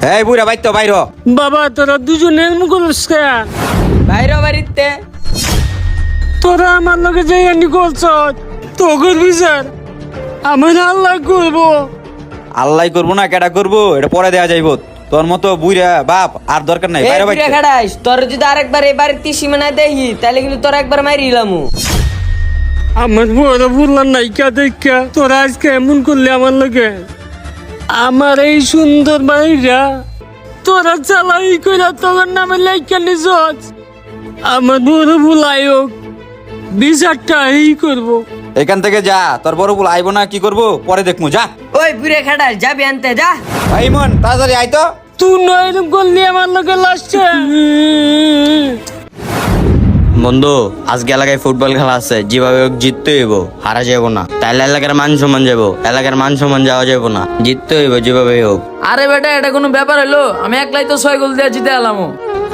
এই বুড়া বাইর তো বাইর হ। বাবা তোরা দুজনে মুখলসকে বাইরে বাড়িতে তোরা আমার লগে যাই আনি করছ তো করবি স্যার আমি আল্লাহ করবো। আল্লাহ করবো না কেডা করবো এটা পরে দেয়া যাইব। তোর মতো বুড়া বাপ আর দরকার নাই, বাইরে বাইর। খাড়াইস তোর যদি আরেকবার এই বাড়িতে সীমানায় দেখি তাহলে কিন্তু তোর একবার মারিলাম। আমার বড় বললাম নাইকা দেখা তোরা আজকে এমন করলে আমার লগে। আমার এই সুন্দর বাড়িটা তোরা চালাই করে তোর নামে লাইকা নিজ। আমার বড় ভুল আয়োগ বিচারটা এই করবো। এখান থেকে যা, তোর বড় বল আইবো না কি করবো পরে দেখবো, যা। ওই বুড়ে খাড়াইস যাবি আনতে যা। ভাই মন তাড়াতাড়ি আই তো। তুই নয় এরকম করলি আমার লগে লাস্টে। বন্ধু আজকে এলাকায় ফুটবল খেলা আছে, যেভাবে হোক জিততে হইব, হারা যাবো না। তাইলে এলাকার মান সম্মান যাবো, এলাকার মান সম্মান যাওয়া যাবো না, জিততে হইব যেভাবে হোক। আরে বেটা এটা কোনো ব্যাপার হলো? আমি একলাই তো 6 গোল দিয়ে জিতে এলাম।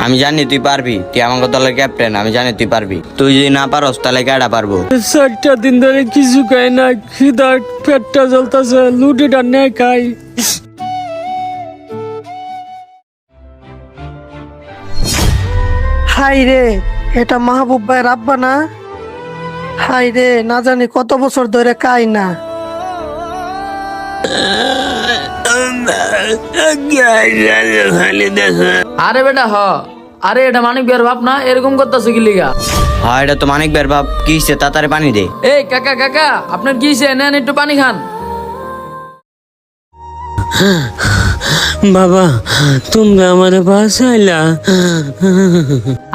আমি জানি তুই পারবি, তুই আমাকে দলের ক্যাপ্টেন, আমি জানি তুই পারবি। তুই যদি না পারস তাহলে কেডা পারবো? 4টা দিন ধরে কিছু খাই না, খিদা পেটটা জ্বলতেছে, লুটিটা নেই খাই। হাই রে, এটা মাহবুব ভাইয়ের আব্বা না? হাই রে, না জানি কত বছর ধরে খাই না। আরে বেটা আরে এটা মানিক বিয়ার ভাব না, এরকম করতেছে কি লিগা? হ্যাঁ এটা তো মানিক বের বাপ, কি হইছে তাড়াতাড়ি পানি দে। এই কাকা কাকা আপনার কি হইছে? নেন একটু পানি খান। বাবা তোমরা আমার বাসাইলা।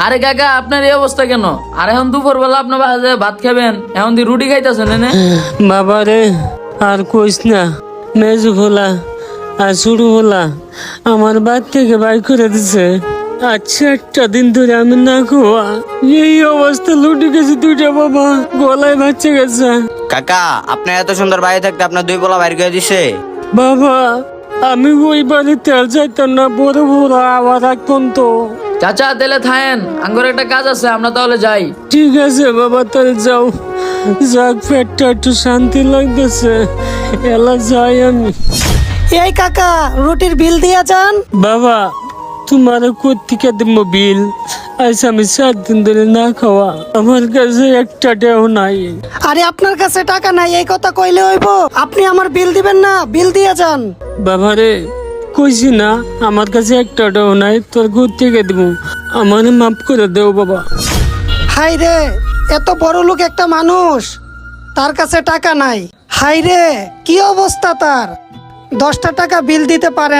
আরে কাকা আপনার এই অবস্থা কেন? আর এখন দুপুর বেলা আপনার বাসায় ভাত খাবেন, এখন দি রুটি খাইতেছেন এনে? বাবা রে আর কইস না, মেজু ভোলা আর শুরু ভোলা আমার বাদ থেকে বাই করে দিছে। আচ্ছা 1টা দিন ধরে আমি না খাওয়া, এই অবস্থা লুটে গেছে দুইটা বাবা, গলায় বাচ্চা গেছে। কাকা আপনার এত সুন্দর বাড়ি থাকতে আপনার 2 পোলা বাইর করে দিছে? বাবা আমি ওই বাড়িতে আর যাইতাম না, বড় বড় আবার রাখতাম তো। চাচা তাহলে থাকেন, আঙ্গুর একটা কাজ আছে, আমরা তাহলে যাই। ঠিক আছে বাবা তাহলে যাও, যাক পেটটা একটু শান্তি লাগতেছে, এলা যাই আমি। এই কাকা, রুটির বিল দিয়া যান। বাবা তোমার কোথেকে দিব বিল? আজ আমি 7 দিন ধরে না খাওয়া, আমার কাছে একটা টাকাও নাই। আরে আপনার কাছে টাকা নাই এই কথা কইলে হইব? আপনি আমার বিল দিবেন না, বিল দিয়া যান। বাবা রে কইছি না আমার কাছে একটা টাকাও নাই, তোর কোথেকে দিব? আমার মাফ করে দেও বাবা। হাই রে, এত বড় লোক একটা মানুষ, তার কাছে টাকা নাই। হাই রে, কি অবস্থা তার, 10টা টাকা বিল দিতে পারে না।